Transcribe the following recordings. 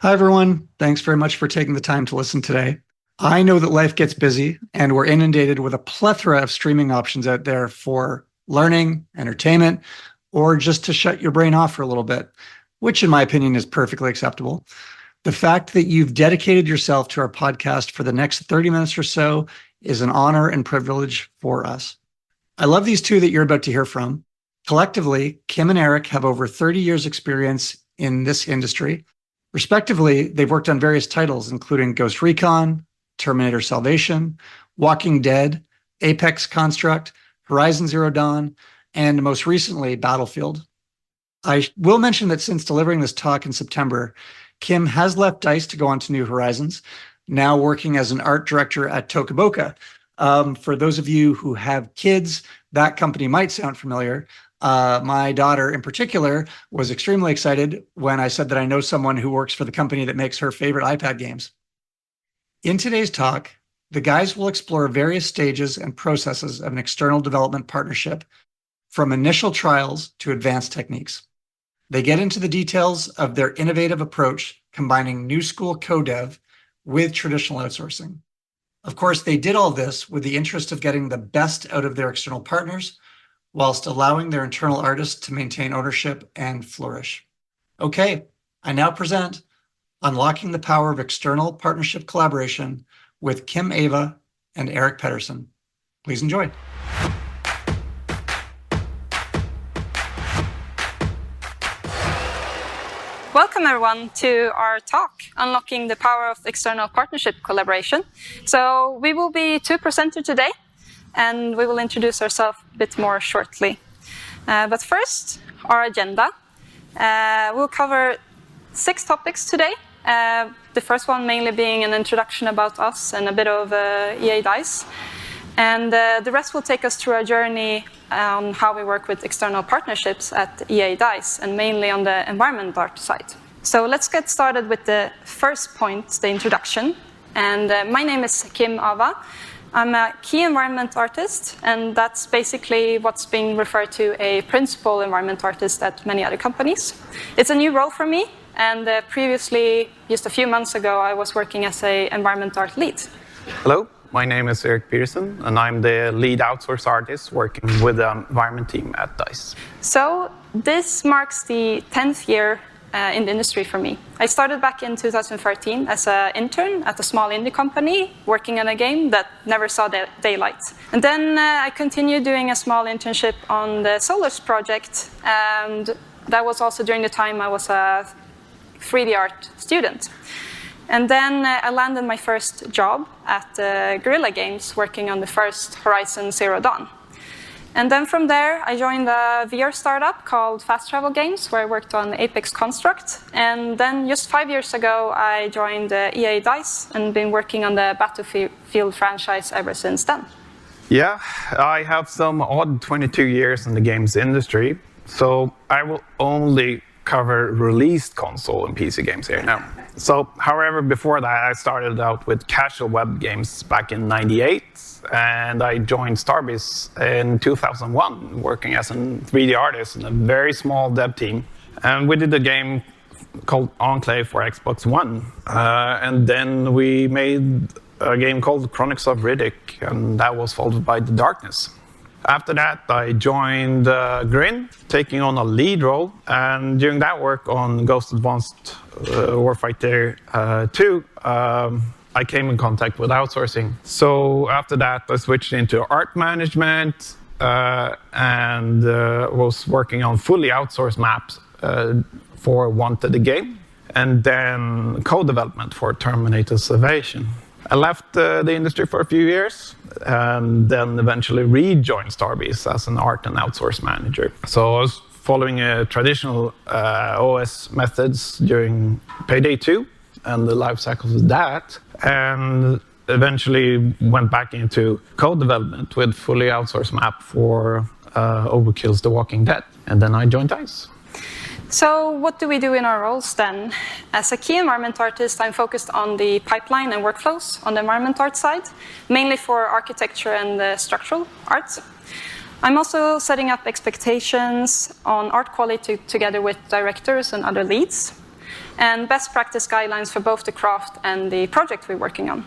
Hi, everyone. Thanks very much for taking the time to listen today. I know that life gets busy and we're inundated with a plethora of streaming options out there for learning, entertainment, or just to shut your brain off for a little bit, which in my opinion is perfectly acceptable. The fact that you've dedicated yourself to our podcast for the next 30 minutes or so is an honor and privilege for us. I love these two that you're about to hear from. Collectively, Kim and Erik have over 30 years experience in this industry. Respectively, they've worked on various titles, including Ghost Recon, Terminator Salvation, Walking Dead, Apex Construct, Horizon Zero Dawn, and most recently, Battlefield. I will mention that since delivering this talk in September, Kim has left DICE to go on to New Horizons, now working as an art director at Toca Boca. For those of you who have kids, that company might sound familiar. My daughter in particular was extremely excited when I said that I know someone who works for the company that makes her favorite iPad games. In today's talk, the guys will explore various stages and processes of an external development partnership, from initial trials to advanced techniques. They get into the details of their innovative approach, combining new school co-dev with traditional outsourcing. Of course, they did all this with the interest of getting the best out of their external partners, whilst allowing their internal artists to maintain ownership and flourish. Okay, I now present Unlocking the Power of External Partnership Collaboration with Kim Aava and Erik Pettersson. Please enjoy. Welcome everyone to our talk, Unlocking the Power of External Partnership Collaboration. So we will be two presenters today, and we will introduce ourselves a bit more shortly. But first, our agenda. We'll cover 6 topics today. The first one mainly being an introduction about us and a bit of EA DICE. And the rest will take us through our journey on how we work with external partnerships at EA DICE, and mainly on the environment art side. So let's get started with the first point, the introduction. And my name is Kim Aava. I'm a key environment artist, and that's basically what's being referred to a principal environment artist at many other companies. It's a new role for me, and previously, just a few months ago, I was working as an environment art lead. Hello, my name is Erik Pettersson, and I'm the lead outsource artist working with the environment team at DICE. So this marks the 10th year in the industry for me. I started back in 2013 as an intern at a small indie company working on a game that never saw daylight. And then I continued doing a small internship on the Solars project, and that was also during the time I was a 3D art student. And then I landed my first job at Guerrilla Games working on the first Horizon Zero Dawn. And then from there, I joined a VR startup called Fast Travel Games, where I worked on Apex Construct. And then just 5 years ago, I joined EA DICE and been working on the Battlefield franchise ever since then. Yeah, I have some odd 22 years in the games industry, so I will only cover released console and PC games here now. So, however, before that, I started out with casual web games back in '98, and I joined Starbase in 2001, working as a 3D artist in a very small dev team. And we did a game called Enclave for Xbox One, and then we made a game called Chronics of Riddick, and that was followed by The Darkness. After that, I joined Grin, taking on a lead role, and during that work on Ghost Advanced Warfighter 2, I came in contact with outsourcing. So after that, I switched into art management and was working on fully outsourced maps for Wanted the game, and then co-development for Terminator Salvation. I left the industry for a few years and then eventually rejoined Starbase as an art and outsource manager. So I was following traditional OS methods during Payday 2 and the life cycle of that, and eventually went back into code development with fully outsourced map for Overkill's The Walking Dead. And then I joined DICE. So what do we do in our roles then? As a key environment artist, I'm focused on the pipeline and workflows on the environment art side, mainly for architecture and structural art. I'm also setting up expectations on art quality together with directors and other leads. and best practice guidelines for both the craft and the project we're working on.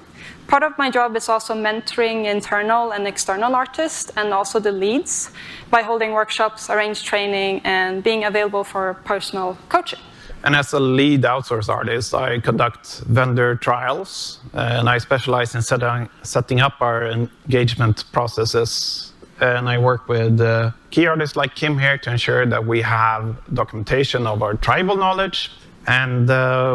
Part of my job is also mentoring internal and external artists and also the leads by holding workshops, arrange training, and being available for personal coaching. And as a lead outsource artist, I conduct vendor trials, and I specialize in setting up our engagement processes. And I work with key artists like Kim here to ensure that we have documentation of our tribal knowledge. And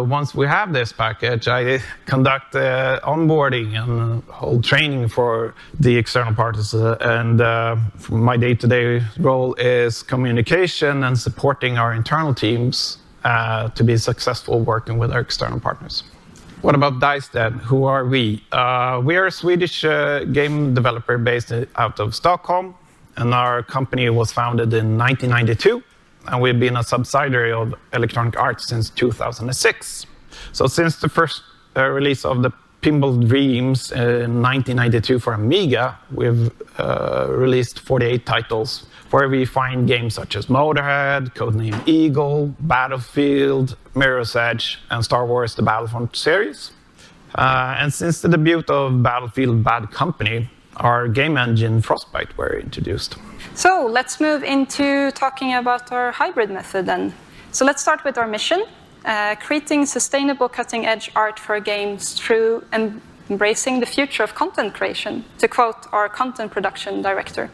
once we have this package, I conduct onboarding and whole training for the external parties. And my day-to-day role is communication and supporting our internal teams to be successful working with our external partners. What about DICE then? Who are we? We are a Swedish game developer based out of Stockholm, and our company was founded in 1992. And we've been a subsidiary of Electronic Arts since 2006. So since the first release of the Pinball Dreams in 1992 for Amiga, we've released 48 titles, where we find games such as Motorhead, Codename Eagle, Battlefield, Mirror's Edge, and Star Wars The Battlefront series. And since the debut of Battlefield Bad Company, our game engine Frostbite were introduced. So let's move into talking about our hybrid method then. So let's start with our mission, creating sustainable cutting-edge art for games through embracing the future of content creation, to quote our content production director.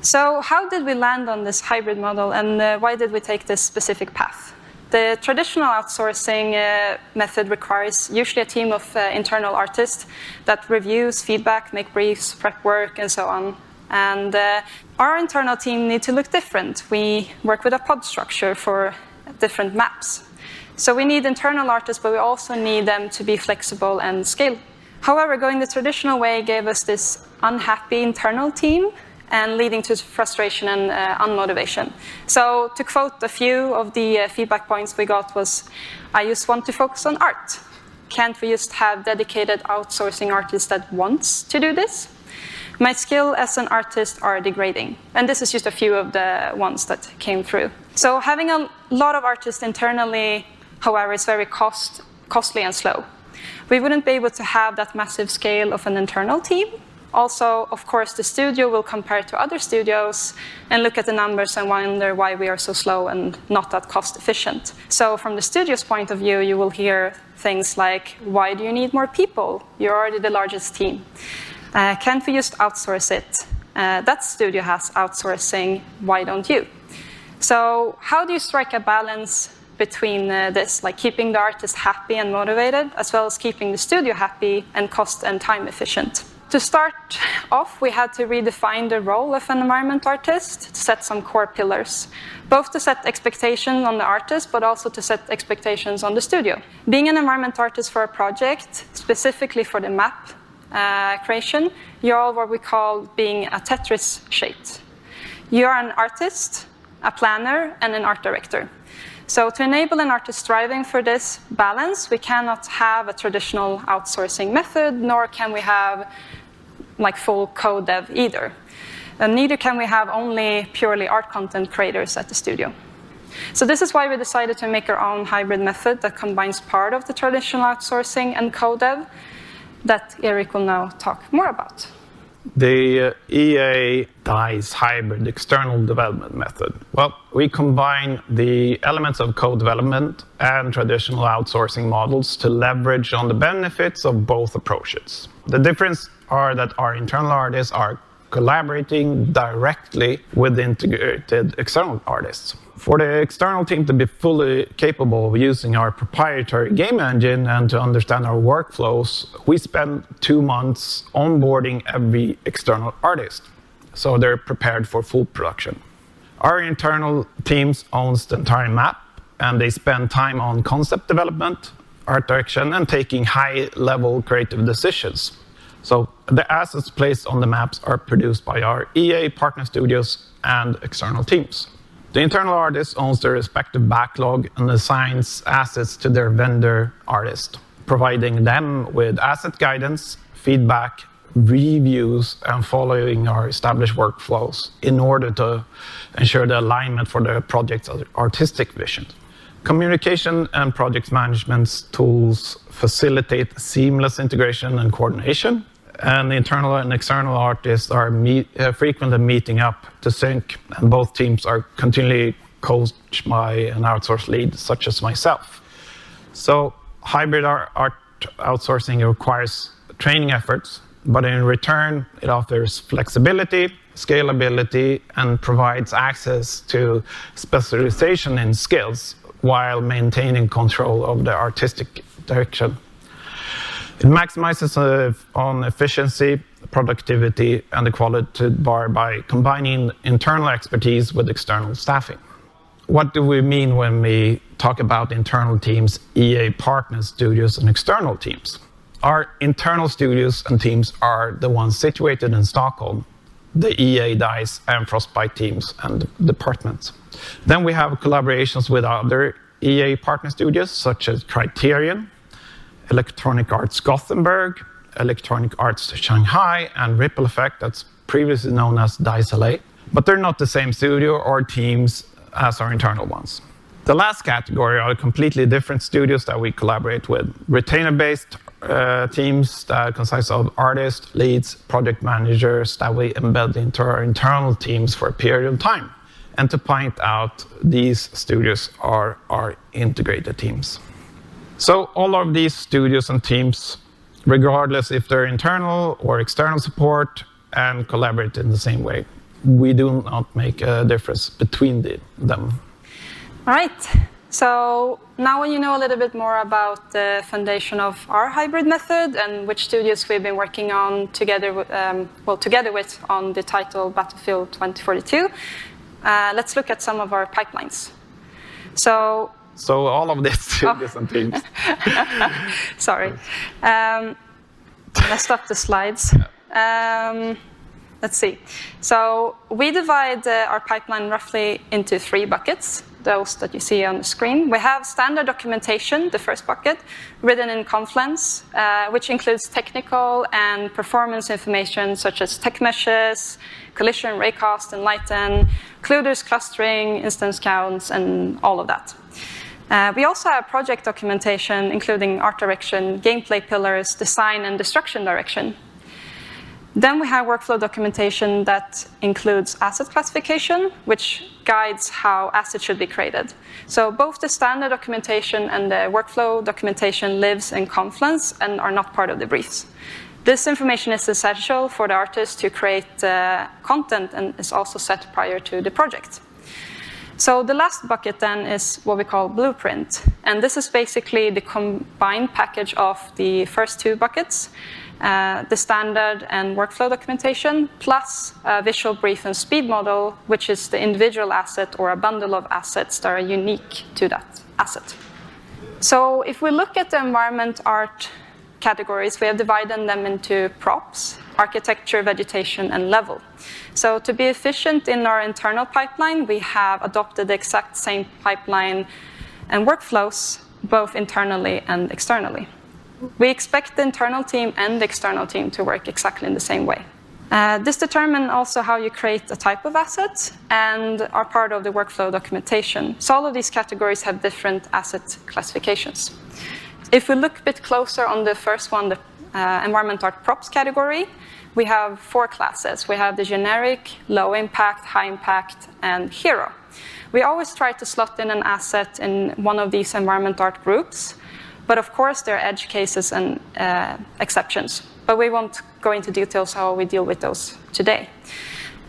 So how did we land on this hybrid model, and why did we take this specific path? The traditional outsourcing method requires usually a team of internal artists that reviews feedback, make briefs, prep work, and so on. And our internal team need to look different. We work with a pod structure for different maps. So we need internal artists, but we also need them to be flexible and scale. However, going the traditional way gave us this unhappy internal team and leading to frustration and unmotivation. So to quote a few of the feedback points we got was, I just want to focus on art. Can't we just have dedicated outsourcing artists that wants to do this? My skill as an artist are degrading. And this is just a few of the ones that came through. So having a lot of artists internally, however, is very costly and slow. We wouldn't be able to have that massive scale of an internal team. Also, of course, the studio will compare to other studios and look at the numbers and wonder why we are so slow and not that cost efficient. So from the studio's point of view, you will hear things like, why do you need more people? You're already the largest team. Can't we just outsource it? That studio has outsourcing, why don't you? So how do you strike a balance between this, like keeping the artist happy and motivated, as well as keeping the studio happy and cost and time efficient? To start off, we had to redefine the role of an environment artist, to set some core pillars, both to set expectations on the artist, but also to set expectations on the studio. Being an environment artist for a project, specifically for the map creation, you're all what we call being a Tetris shaped. You're an artist, a planner, and an art director. So to enable an artist striving for this balance, we cannot have a traditional outsourcing method, nor can we have like full code dev either. And neither can we have only purely art content creators at the studio. So this is why we decided to make our own hybrid method that combines part of the traditional outsourcing and code dev that Erik will now talk more about. The EA DICE hybrid external development method. Well, we combine the elements of code development and traditional outsourcing models to leverage on the benefits of both approaches. The difference are that our internal artists are collaborating directly with the integrated external artists. For the external team to be fully capable of using our proprietary game engine and to understand our workflows, we spend 2 months onboarding every external artist, so they're prepared for full production. Our internal teams owns the entire map, and they spend time on concept development, art direction, and taking high-level creative decisions. So the assets placed on the maps are produced by our EA partner studios and external teams. The internal artist owns their respective backlog and assigns assets to their vendor artist, providing them with asset guidance, feedback, reviews, and following our established workflows in order to ensure the alignment for the project's artistic vision. Communication and project management tools facilitate seamless integration and coordination, and internal and external artists are frequently meeting up to sync, and both teams are continually coached by an outsource lead, such as myself. So hybrid art outsourcing requires training efforts, but in return, it offers flexibility, scalability, and provides access to specialization in skills while maintaining control of the artistic direction. It maximizes on efficiency, productivity, and the quality bar by combining internal expertise with external staffing. What do we mean when we talk about internal teams, EA partner studios, and external teams? Our internal studios and teams are the ones situated in Stockholm, the EA, DICE, and Frostbite teams and departments. Then we have collaborations with other EA partner studios, such as Criterion, Electronic Arts Gothenburg, Electronic Arts Shanghai, and Ripple Effect, that's previously known as DICE LA. But they're not the same studio or teams as our internal ones. The last category are completely different studios that we collaborate with. Retainer-based teams that consist of artists, leads, project managers that we embed into our internal teams for a period of time. And to point out, these studios are our integrated teams. So all of these studios and teams, regardless if they're internal or external support, and collaborate in the same way. We do not make a difference between them. All right. So now when you know a little bit more about the foundation of our hybrid method and which studios we've been working on together with on the title Battlefield 2042, let's look at some of our pipelines. So all of these studios and teams. Sorry. Messed up the slides. Let's see. So we divide our pipeline roughly into 3 buckets, those that you see on the screen. We have standard documentation, the first bucket, written in Confluence, which includes technical and performance information such as tech meshes, collision, raycast, enlighten, occluders, clustering, instance counts, and all of that. We also have project documentation, including art direction, gameplay pillars, design, and destruction direction. Then we have workflow documentation that includes asset classification, which guides how assets should be created. So both the standard documentation and the workflow documentation lives in Confluence and are not part of the briefs. This information is essential for the artist to create content and is also set prior to the project. So the last bucket then is what we call blueprint. And this is basically the combined package of the first 2 buckets, the standard and workflow documentation, plus a visual brief and speed model, which is the individual asset or a bundle of assets that are unique to that asset. So if we look at the environment art categories, we have divided them into props, architecture, vegetation, and level. So to be efficient in our internal pipeline, we have adopted the exact same pipeline and workflows, both internally and externally. We expect the internal team and the external team to work exactly in the same way. This determines also how you create a type of asset and are part of the workflow documentation. So all of these categories have different asset classifications. If we look a bit closer on the first one, the environment art props category, we have 4 classes. We have the generic, low impact, high impact, and hero. We always try to slot in an asset in one of these environment art groups, but of course there are edge cases and exceptions. But we won't go into details how we deal with those today.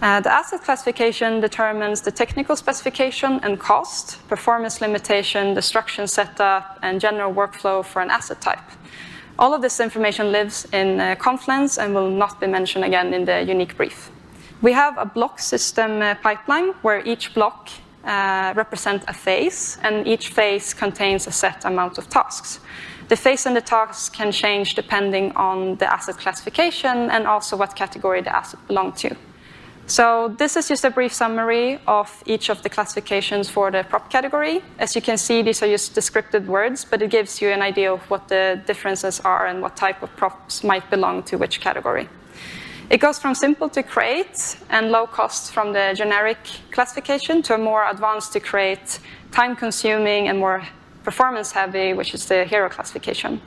The asset classification determines the technical specification and cost, performance limitation, destruction setup, and general workflow for an asset type. All of this information lives in Confluence and will not be mentioned again in the unique brief. We have a block system pipeline where each block represents a phase, and each phase contains a set amount of tasks. The phase and the tasks can change depending on the asset classification and also what category the asset belongs to. So this is just a brief summary of each of the classifications for the prop category. As you can see, these are just descriptive words, but it gives you an idea of what the differences are and what type of props might belong to which category. It goes from simple to create and low cost from the generic classification to a more advanced to create, time-consuming and more performance-heavy, which is the hero classification.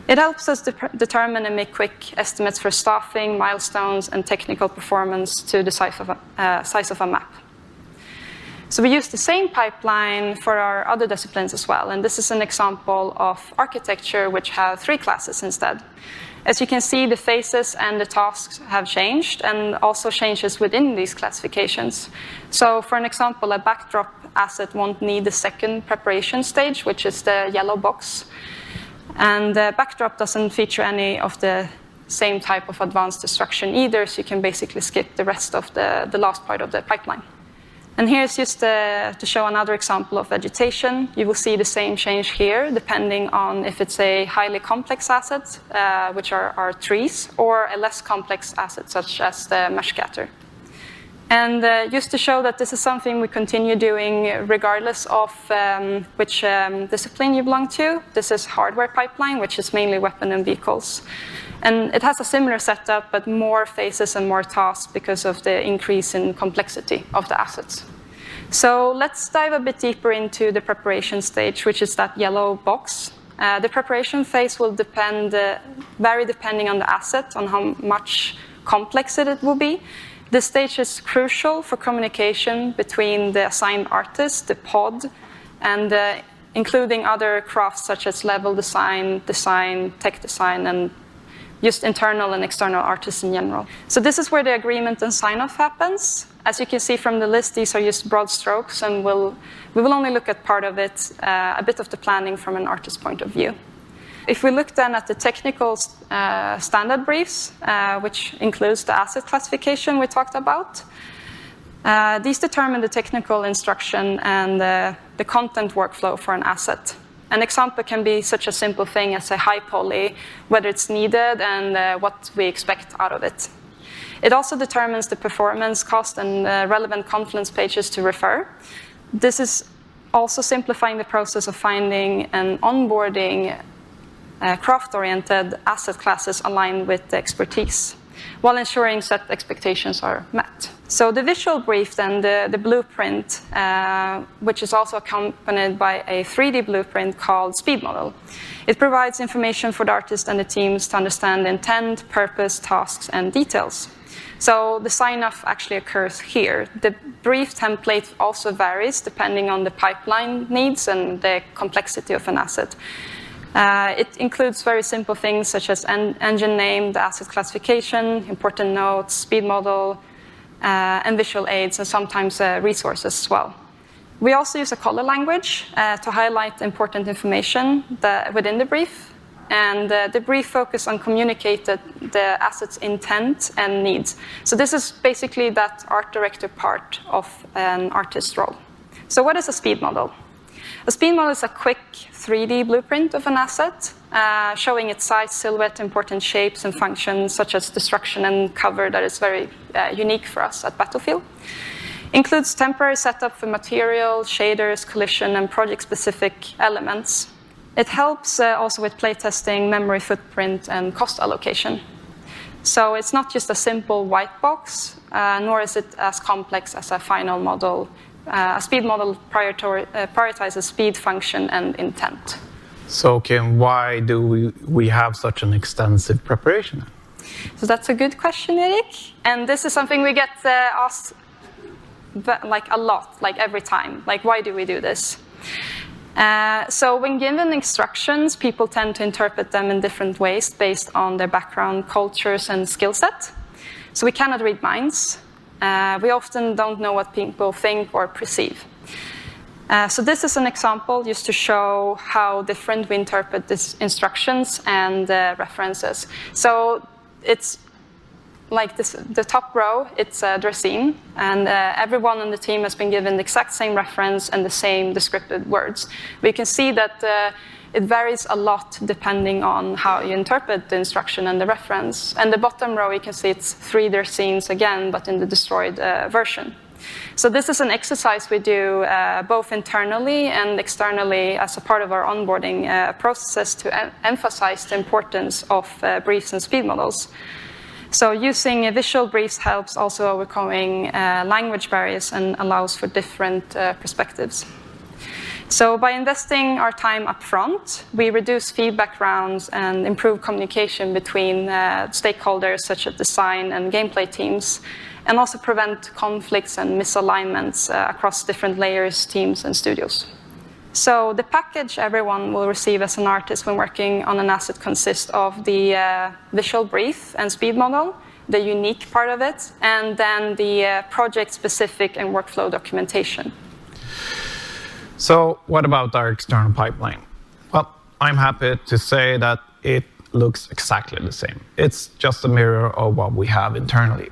It helps us determine and make quick estimates for staffing, milestones, and technical performance to the size of a map. So we use the same pipeline for our other disciplines as well, and this is an example of architecture which have 3 classes instead. As you can see, the phases and the tasks have changed, and also changes within these classifications. So for an example, a backdrop asset won't need the second preparation stage, which is the yellow box. And the backdrop doesn't feature any of the same type of advanced destruction either, so you can basically skip the rest of the last part of the pipeline. And here's just to show another example of vegetation. You will see the same change here, depending on if it's a highly complex asset, which are trees, or a less complex asset, such as the mesh scatter. And just to show that this is something we continue doing regardless of which discipline you belong to, this is hardware pipeline, which is mainly weapon and vehicles. And it has a similar setup, but more phases and more tasks because of the increase in complexity of the assets. So let's dive a bit deeper into the preparation stage, which is that yellow box. The preparation phase will vary depending on the asset, on how much complex it will be. This stage is crucial for communication between the assigned artist, the pod, and including other crafts such as level design, tech design, and just internal and external artists in general. So this is where the agreement and sign-off happens. As you can see from the list, these are just broad strokes, and we will only look at part of it, a bit of the planning from an artist's point of view. If we look then at the technical standard briefs, which includes the asset classification we talked about, these determine the technical instruction and the content workflow for an asset. An example can be such a simple thing as a high poly, whether it's needed and what we expect out of it. It also determines the performance, cost, and relevant confluence pages to refer. This is also simplifying the process of finding and onboarding craft-oriented asset classes aligned with the expertise, while ensuring set expectations are met. So the visual brief then, the blueprint, which is also accompanied by a 3D blueprint called speed model. It provides information for the artist and the teams to understand the intent, purpose, tasks, and details. So the sign-off actually occurs here. The brief template also varies depending on the pipeline needs and the complexity of an asset. It includes very simple things such as engine name, the asset classification, important notes, speed model, and visual aids, and sometimes resources as well. We also use a color language to highlight important information within the brief, and the brief focus on communicating the asset's intent and needs. So this is basically that art director part of an artist's role. So what is a speed model? A speed model is a quick 3D blueprint of an asset, showing its size, silhouette, important shapes and functions, such as destruction and cover, that is very unique for us at Battlefield. Includes temporary setup for material, shaders, collision, and project-specific elements. It helps also with playtesting, memory footprint, and cost allocation. So it's not just a simple white box, nor is it as complex as a final model. A speed model prioritizes speed, function, and intent. So, Kim, why do we have such an extensive preparation? So that's a good question, Erik. And this is something we get asked like a lot, like every time. Like, why do we do this? So when given instructions, people tend to interpret them in different ways based on their background, cultures, and skill set. So we cannot read minds. We often don't know what people think or perceive. So this is an example just to show how different we interpret these instructions and references. So it's like this, the top row, it's Drasin, and everyone on the team has been given the exact same reference and the same descriptive words. We can see that it varies a lot depending on how you interpret the instruction and the reference. And the bottom row, you can see it's 3 Drasins again, but in the destroyed version. So this is an exercise we do both internally and externally as a part of our onboarding processes to emphasize the importance of briefs and speed models. So using visual briefs helps also overcoming language barriers and allows for different perspectives. So by investing our time up front, we reduce feedback rounds and improve communication between stakeholders such as design and gameplay teams, and also prevent conflicts and misalignments across different layers, teams, and studios. So the package everyone will receive as an artist when working on an asset consists of the visual brief and speed model, the unique part of it, and then the project-specific and workflow documentation. So what about our external pipeline? Well, I'm happy to say that it looks exactly the same. It's just a mirror of what we have internally.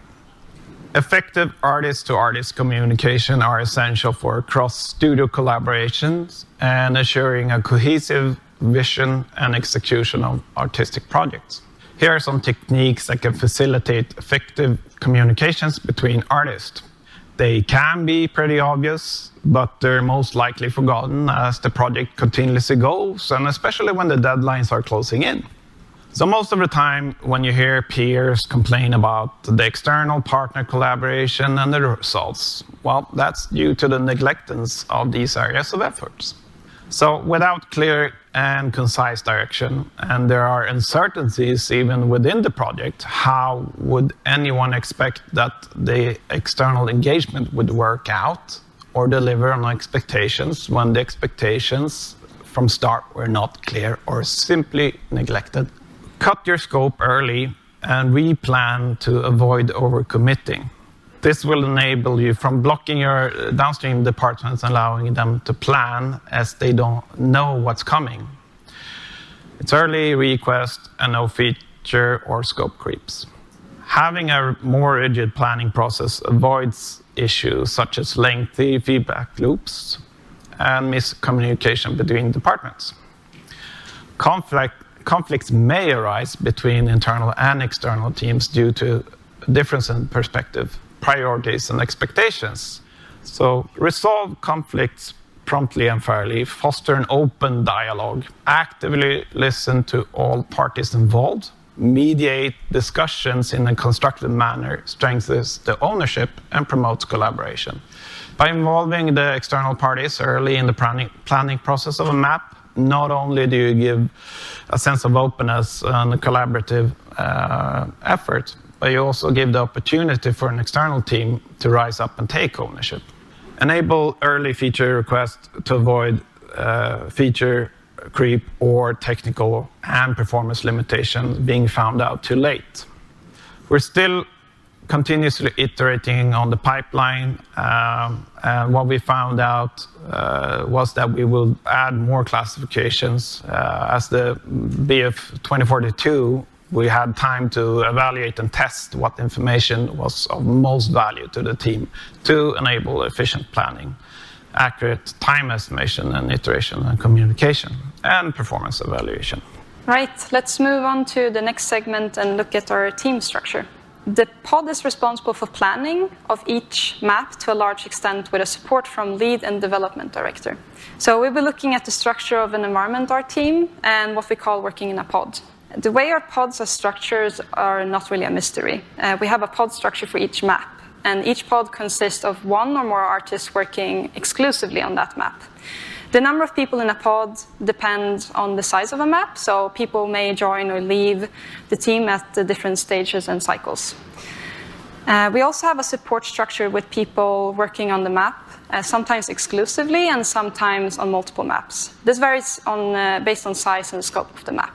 Effective artist-to-artist communication are essential for cross-studio collaborations and assuring a cohesive vision and execution of artistic projects. Here are some techniques that can facilitate effective communications between artists. They can be pretty obvious, but they're most likely forgotten as the project continuously goes, and especially when the deadlines are closing in. So most of the time, when you hear peers complain about the external partner collaboration and the results, well, that's due to the neglectance of these areas of efforts. So without clear and concise direction, and there are uncertainties even within the project, how would anyone expect that the external engagement would work out or deliver on expectations when the expectations from start were not clear or simply neglected? Cut your scope early and replan to avoid overcommitting. This will enable you from blocking your downstream departments and allowing them to plan as they don't know what's coming. It's early request and no feature or scope creeps. Having a more rigid planning process avoids issues such as lengthy feedback loops and miscommunication between departments. Conflicts may arise between internal and external teams due to difference in perspective, priorities, and expectations. So resolve conflicts promptly and fairly, foster an open dialogue, actively listen to all parties involved, mediate discussions in a constructive manner, strengthens the ownership, and promotes collaboration. By involving the external parties early in the planning process of a map, not only do you give a sense of openness and a collaborative effort, but you also give the opportunity for an external team to rise up and take ownership. Enable early feature requests to avoid feature creep or technical and performance limitations being found out too late. We're still continuously iterating on the pipeline, and what we found out was that we will add more classifications. As the BF 2042, we had time to evaluate and test what information was of most value to the team to enable efficient planning, accurate time estimation and iteration and communication, and performance evaluation. Right, let's move on to the next segment and look at our team structure. The pod is responsible for planning of each map to a large extent with a support from lead and development director. So we'll be looking at the structure of an environment art team and what we call working in a pod. The way our pods are structured are not really a mystery. We have a pod structure for each map, and each pod consists of one or more artists working exclusively on that map. The number of people in a pod depends on the size of a map, so people may join or leave the team at the different stages and cycles. We also have a support structure with people working on the map, sometimes exclusively and sometimes on multiple maps. This varies based on size and scope of the map.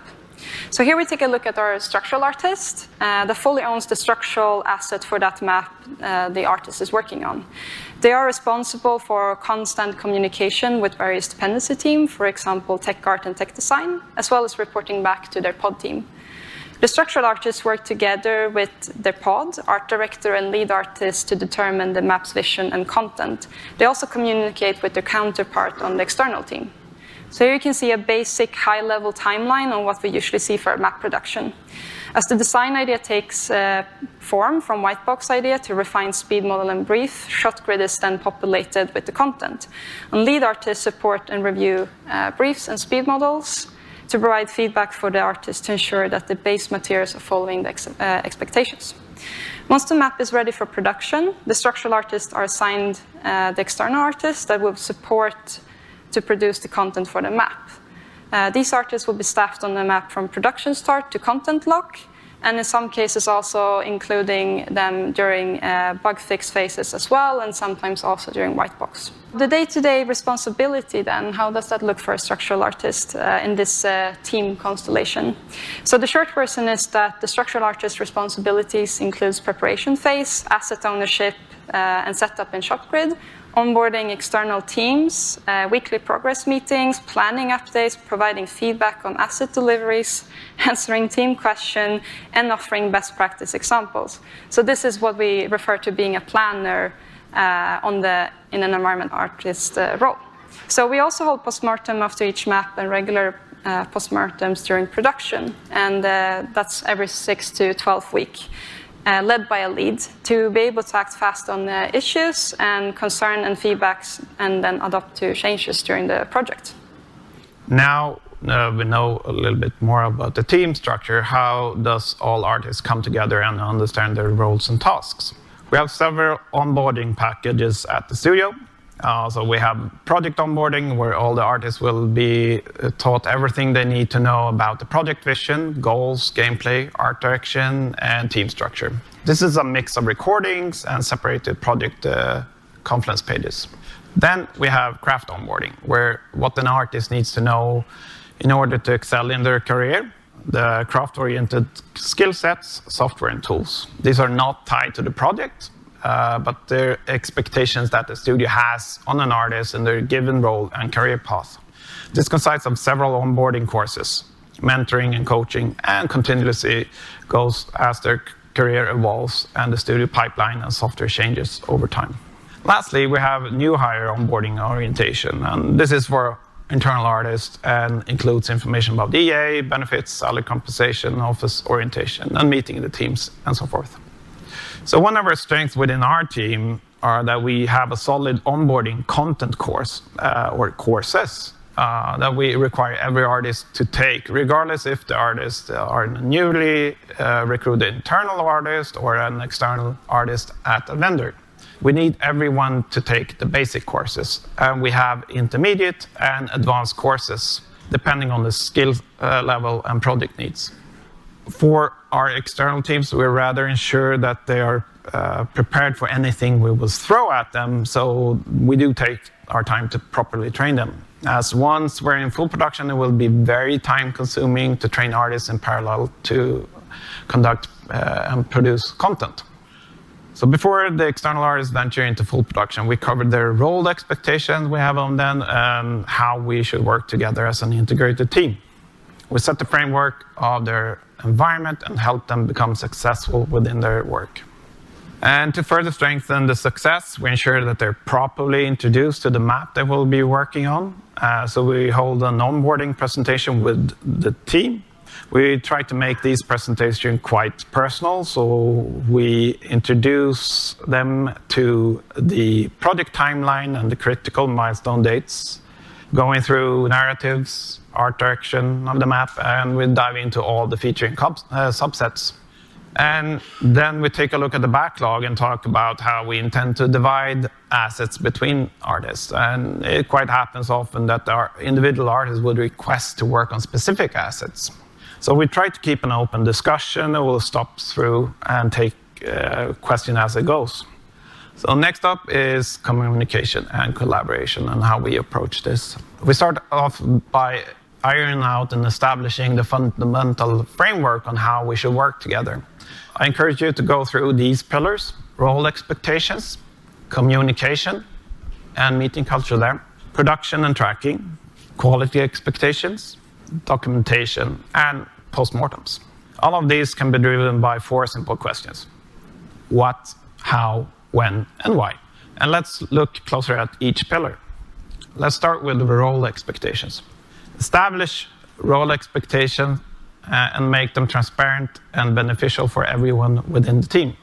So here we take a look at our structural artist that fully owns the structural asset for that map the artist is working on. They are responsible for constant communication with various dependency teams, for example, tech art and tech design, as well as reporting back to their pod team. The structural artists work together with their pod, art director, and lead artist to determine the map's vision and content. They also communicate with their counterpart on the external team. So here you can see a basic high-level timeline on what we usually see for map production. As the design idea takes form from white box idea to refined speed model and brief, shot grid is then populated with the content. And lead artists support and review briefs and speed models. to provide feedback for the artist to ensure that the base materials are following the expectations. Once the map is ready for production, the structural artists are assigned the external artists that will support to produce the content for the map. These artists will be staffed on the map from production start to content lock, and in some cases also including them during bug fix phases as well, and sometimes also during white box. The day-to-day responsibility then, how does that look for a structural artist in this team constellation? So the short version is that the structural artist responsibilities includes preparation phase, asset ownership, and setup in ShopGrid, onboarding external teams, weekly progress meetings, planning updates, providing feedback on asset deliveries, answering team questions, and offering best practice examples. So this is what we refer to being a planner in an environment artist role. So we also hold postmortem after each map and regular postmortems during production, and that's every 6 to 12 weeks. Led by a lead to be able to act fast on issues and concern and feedbacks, and then adopt to changes during the project. Now we know a little bit more about the team structure. How does all artists come together and understand their roles and tasks? We have several onboarding packages at the studio. So we have project onboarding, where all the artists will be taught everything they need to know about the project vision, goals, gameplay, art direction, and team structure. This is a mix of recordings and separated project conference pages. Then we have craft onboarding, where what an artist needs to know in order to excel in their career, the craft-oriented skill sets, software, and tools. These are not tied to the project, but they're expectations that the studio has on an artist in their given role and career path. This consists of several onboarding courses, mentoring and coaching, and continuously goes as their career evolves and the studio pipeline and software changes over time. Lastly, we have new hire onboarding orientation, and this is for internal artists and includes information about EA, benefits, salary compensation, office orientation, and meeting the teams, and so forth. So one of our strengths within our team are that we have a solid onboarding content course, or courses, that we require every artist to take, regardless if the artists are a newly recruited internal artist or an external artist at a vendor. We need everyone to take the basic courses, and we have intermediate and advanced courses, depending on the skill level and project needs. For our external teams, we rather ensure that they are prepared for anything we will throw at them, so we do take our time to properly train them. As once we're in full production, it will be very time-consuming to train artists in parallel to conduct and produce content. So before the external artists venture into full production, we covered their role expectations we have on them and how we should work together as an integrated team. We set the framework of their environment and help them become successful within their work. And to further strengthen the success, we ensure that they're properly introduced to the map they will be working on. So we hold an onboarding presentation with the team. We try to make these presentations quite personal, so we introduce them to the project timeline and the critical milestone dates, going through narratives, art direction of the map, and we dive into all the featuring subsets. And then we take a look at the backlog and talk about how we intend to divide assets between artists. And it quite happens often that our individual artists would request to work on specific assets. So we try to keep an open discussion, and we'll stop through and take question as it goes. So next up is communication and collaboration and how we approach this. We start off by ironing out and establishing the fundamental framework on how we should work together. I encourage you to go through these pillars: role expectations, communication and meeting culture there, production and tracking, quality expectations, documentation, and postmortems. All of these can be driven by 4 simple questions: what, how, when, and why. And let's look closer at each pillar. Let's start with the role expectations. Establish role expectations and make them transparent and beneficial for everyone within the team.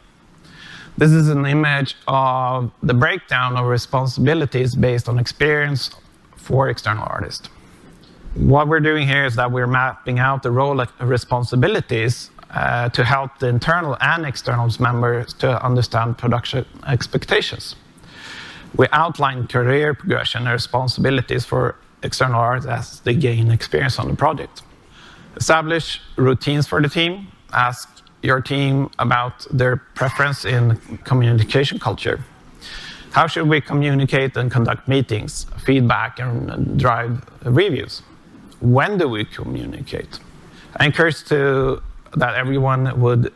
This is an image of the breakdown of responsibilities based on experience for external artists. What we're doing here is that we're mapping out the role responsibilities to help the internal and external members to understand production expectations. We outline career progression and responsibilities for external artists as they gain experience on the project. Establish routines for the team. Ask your team about their preference in communication culture. How should we communicate and conduct meetings, feedback, and drive reviews? When do we communicate? I encourage that everyone would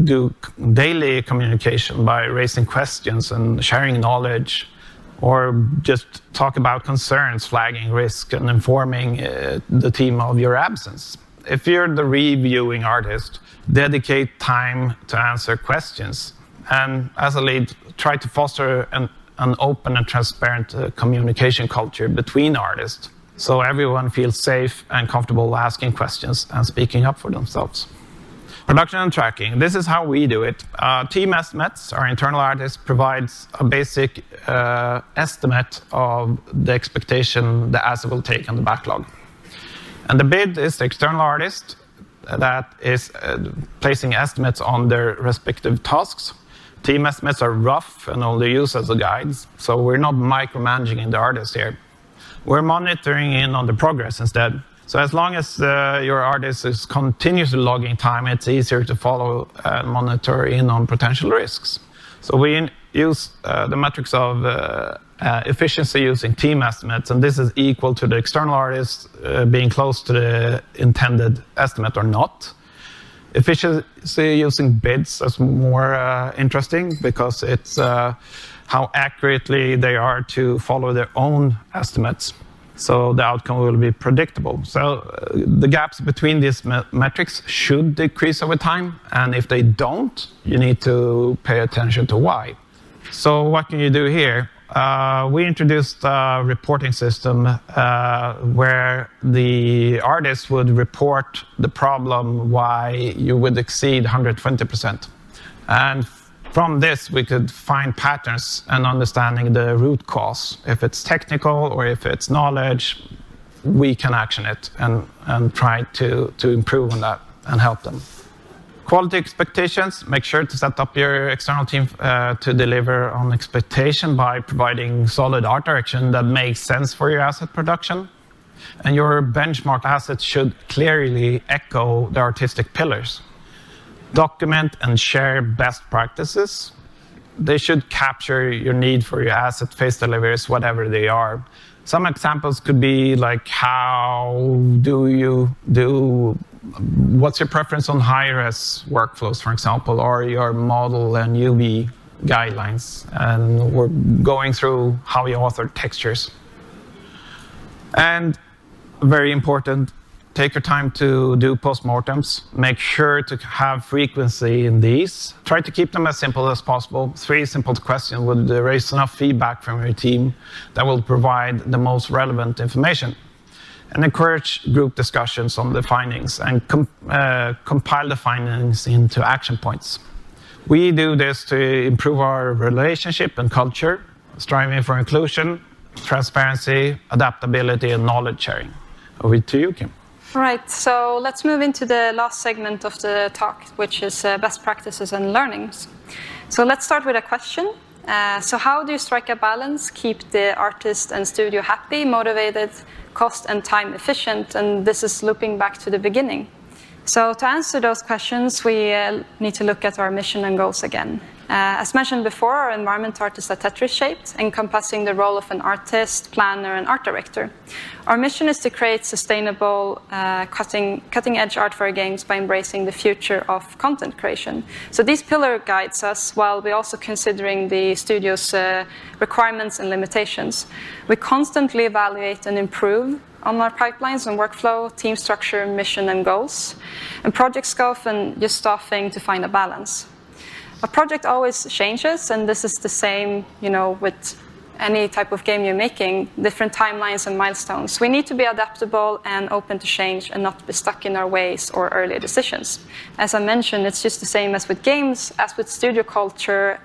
do daily communication by raising questions and sharing knowledge, or just talk about concerns, flagging risk, and informing the team of your absence. If you're the reviewing artist, dedicate time to answer questions. And as a lead, try to foster an open and transparent communication culture between artists, so everyone feels safe and comfortable asking questions and speaking up for themselves. Production and tracking. This is how we do it. Team estimates, our internal artist provides a basic estimate of the expectation the asset will take on the backlog. And the bid is the external artist that is placing estimates on their respective tasks. Team estimates are rough and only used as guides, so we're not micromanaging the artist here. We're monitoring in on the progress instead. So as long as your artist is continuously logging time, it's easier to follow and monitor in on potential risks. So we use the metrics of efficiency using team estimates, and this is equal to the external artist being close to the intended estimate or not. Efficiency using bids is more interesting because it's how accurately they are to follow their own estimates. So the outcome will be predictable. So the gaps between these metrics should decrease over time. And if they don't, you need to pay attention to why. So what can you do here? We introduced a reporting system where the artist would report the problem why you would exceed 120%. And from this, we could find patterns and understanding the root cause. If it's technical or if it's knowledge, we can action it and try to improve on that and help them. Quality expectations, make sure to set up your external team to deliver on expectation by providing solid art direction that makes sense for your asset production. And your benchmark assets should clearly echo the artistic pillars. Document and share best practices. They should capture your need for your asset phase deliveries, whatever they are. Some examples could be like, how do you do, what's your preference on high-res workflows, for example, or your model and UV guidelines. And we're going through how you author textures. And very important, take your time to do postmortems. Make sure to have frequency in these. Try to keep them as simple as possible. 3 simple questions would raise enough feedback from your team that will provide the most relevant information. And encourage group discussions on the findings and compile the findings into action points. We do this to improve our relationship and culture, striving for inclusion, transparency, adaptability, and knowledge sharing. Over to you, Kim. Right, so let's move into the last segment of the talk, which is best practices and learnings. So let's start with a question. So how do you strike a balance, keep the artist and studio happy, motivated, cost and time efficient? And this is looping back to the beginning. So to answer those questions, we need to look at our mission and goals again. As mentioned before, our environment art is a Tetris-shaped, encompassing the role of an artist, planner, and art director. Our mission is to create sustainable, cutting-edge art for our games by embracing the future of content creation. So these pillars guides us while we're also considering the studio's requirements and limitations. We constantly evaluate and improve on our pipelines and workflow, team structure, mission, and goals, and project scope and just staffing to find a balance. A project always changes, and this is the same, with any type of game you're making, different timelines and milestones. We need to be adaptable and open to change and not be stuck in our ways or earlier decisions. As I mentioned, it's just the same as with games, as with studio culture,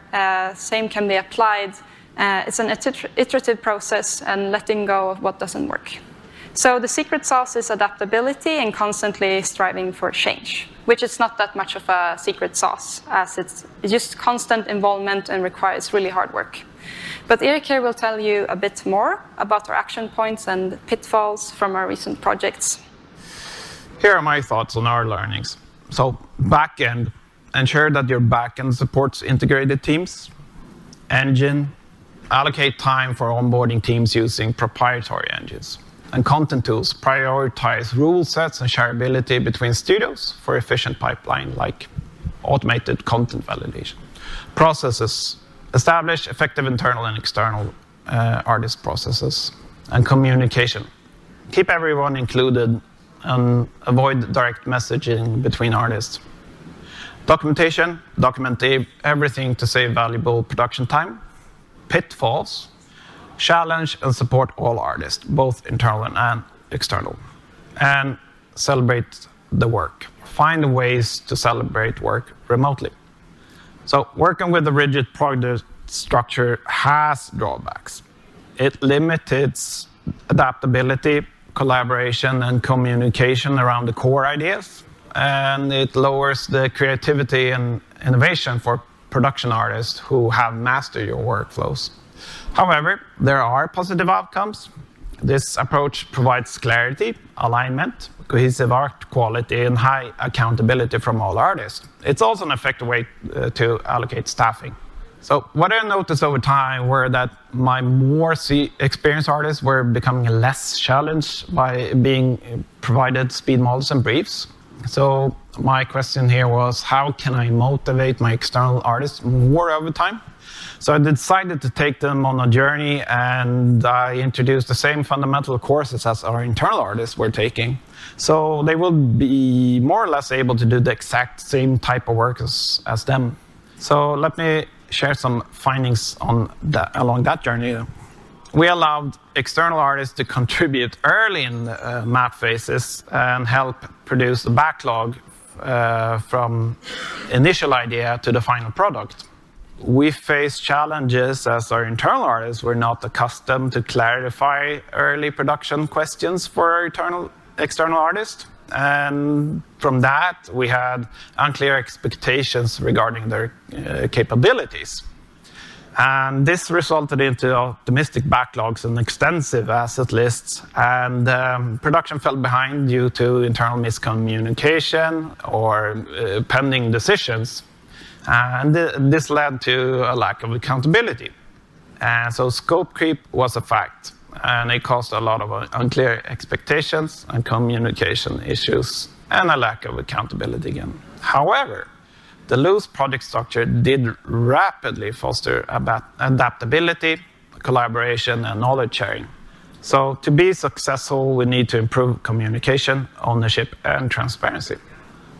same can be applied. It's an iterative process and letting go of what doesn't work. So the secret sauce is adaptability and constantly striving for change, which is not that much of a secret sauce, as it's just constant involvement and requires really hard work. But Erik here will tell you a bit more about our action points and pitfalls from our recent projects. Here are my thoughts on our learnings. So, backend, ensure that your backend supports integrated teams. Engine, allocate time for onboarding teams using proprietary engines. And content tools, prioritize rule sets and shareability between studios for efficient pipeline like automated content validation. Processes, establish effective internal and external artist processes. And communication, keep everyone included and avoid direct messaging between artists. Documentation, document everything to save valuable production time. Pitfalls, challenge and support all artists, both internal and external. And celebrate the work. Find ways to celebrate work remotely. So working with a rigid project structure has drawbacks. It limits adaptability, collaboration, and communication around the core ideas. And it lowers the creativity and innovation for production artists who have mastered your workflows. However, there are positive outcomes. This approach provides clarity, alignment, cohesive art quality, and high accountability from all artists. It's also an effective way to allocate staffing. So what I noticed over time were that my more experienced artists were becoming less challenged by being provided speed models and briefs. So my question here was, how can I motivate my external artists more over time? So I decided to take them on a journey, and I introduced the same fundamental courses as our internal artists were taking. So they will be more or less able to do the exact same type of work as them. So let me share some findings on along that journey. We allowed external artists to contribute early in the map phases and help produce the backlog from initial idea to the final product. We faced challenges as our internal artists were not accustomed to clarify early production questions for our external artists. And from that, we had unclear expectations regarding their capabilities. And this resulted into optimistic backlogs and extensive asset lists, and production fell behind due to internal miscommunication or pending decisions. And this led to a lack of accountability. And so scope creep was a fact, and it caused a lot of unclear expectations and communication issues, and a lack of accountability again. However, the loose project structure did rapidly foster adaptability, collaboration, and knowledge sharing. So to be successful, we need to improve communication, ownership, and transparency.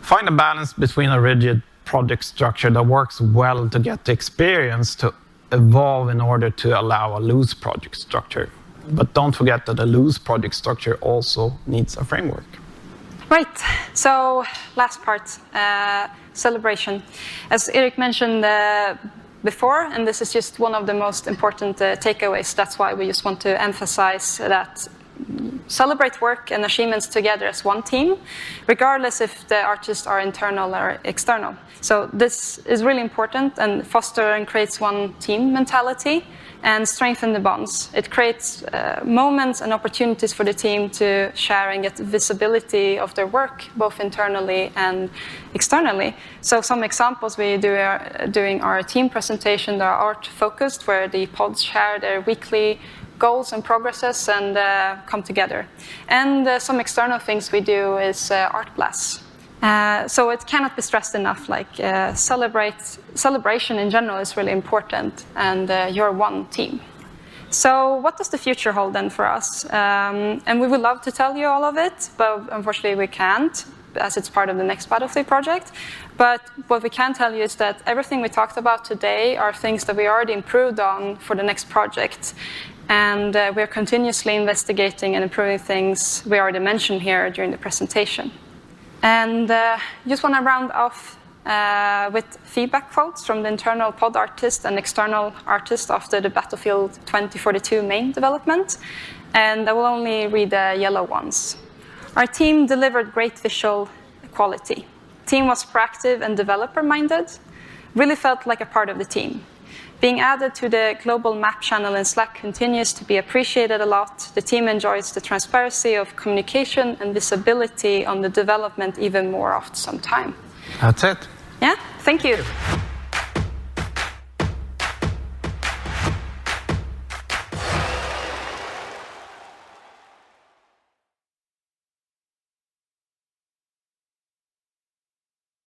Find a balance between a rigid project structure that works well to get the experience to evolve in order to allow a loose project structure. But don't forget that a loose project structure also needs a framework. Right, so last part, celebration. As Erik mentioned before, and this is just one of the most important takeaways, that's why we just want to emphasize that celebrate work and achievements together as one team, regardless if the artists are internal or external. So this is really important and foster and creates one team mentality and strengthen the bonds. It creates moments and opportunities for the team to share and get visibility of their work, both internally and externally. So some examples we do during our team presentation are art-focused, where the pods share their weekly goals and progresses and come together. And some external things we do is art blasts. So it cannot be stressed enough, like celebration in general is really important, and you're one team. So what does the future hold then for us? And we would love to tell you all of it, but unfortunately we can't, as it's part of the next Battlefield project. But what we can tell you is that everything we talked about today are things that we already improved on for the next project. And we're continuously investigating and improving things we already mentioned here during the presentation. And just want to round off with feedback quotes from the internal pod artist and external artist after the Battlefield 2042 main development, and I will only read the yellow ones. Our team delivered great visual quality. Team was proactive and developer-minded, really felt like a part of the team. Being added to the global map channel in Slack continues to be appreciated a lot. The team enjoys the transparency of communication and visibility on the development even more after some time. That's it. Yeah, thank you.